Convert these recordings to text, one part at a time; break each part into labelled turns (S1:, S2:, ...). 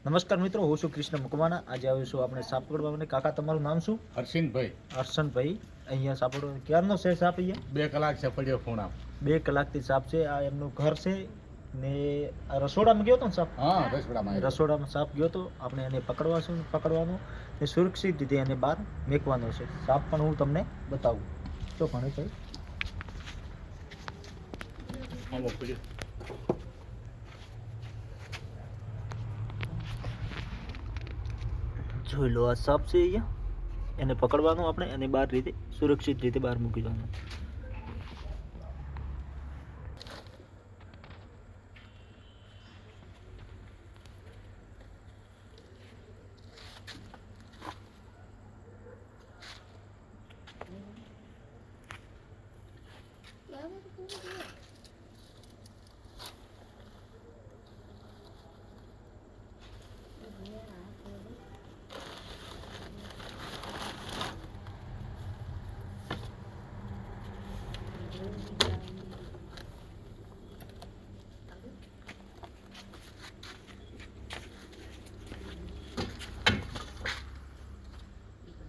S1: નમસ્કાર મિત્રો, હું છું કૃષ્ણ મકવાણા. આજે આવીશું આપણે સાપ પકડવા માટે. કાકા, તમારું નામ શું?
S2: હર્ષિનભાઈ.
S1: હર્ષનભાઈ. અહીંયા સાપ પકડવા ક્યારનો છે સાપ? અહીંયા
S2: 2 કલાક છે પડ્યો ફોણા.
S1: 2 કલાકથી સાપ છે. આ એમનું ઘર છે ને આ રસોડામાં ગયો હતો ને સાપ?
S2: હા,
S1: રસોડામાં સાપ ગયો હતો. આપણે એને પકડવાનો ને સુરક્ષિત રીતે એને બહાર મેકવાનો છે. સાપ પણ હું તમને બતાવું. તો ઘણી કઈ
S2: આવો પડ્યો.
S1: જોઈ લો, આ સાપ છે. અહીંયા એને પકડવાનો આપણે અને બહાર રીતે સુરક્ષિત રીતે બહાર મૂકી જવાનો.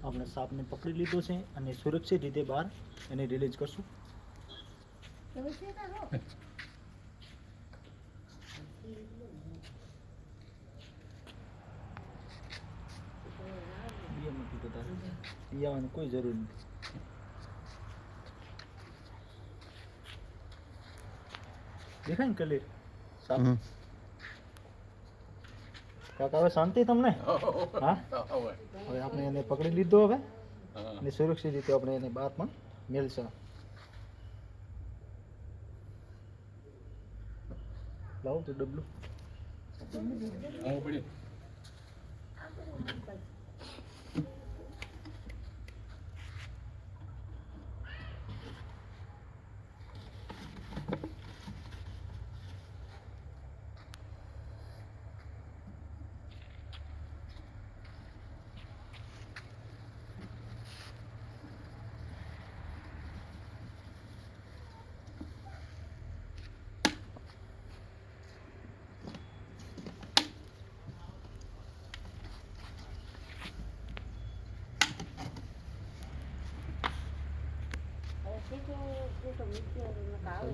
S1: આપણે સાપને પકડી લીધો છે અને સુરક્ષિત રીતે બહાર એને રિલીઝ કરશું. આવવાની કોઈ જરૂર નથી. દેખાય ને ક્લિયર સાપ? કાકા, હવે શાંતિ તમને? હા, હવે આપણે એને પકડી લીધો હવે અને સુરક્ષિત રીતે આપણે એને બહાર પણ મેળશે. લાવો તો ડબલું.
S2: આવો પડ્યો.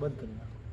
S1: બંધ કરી નાખો.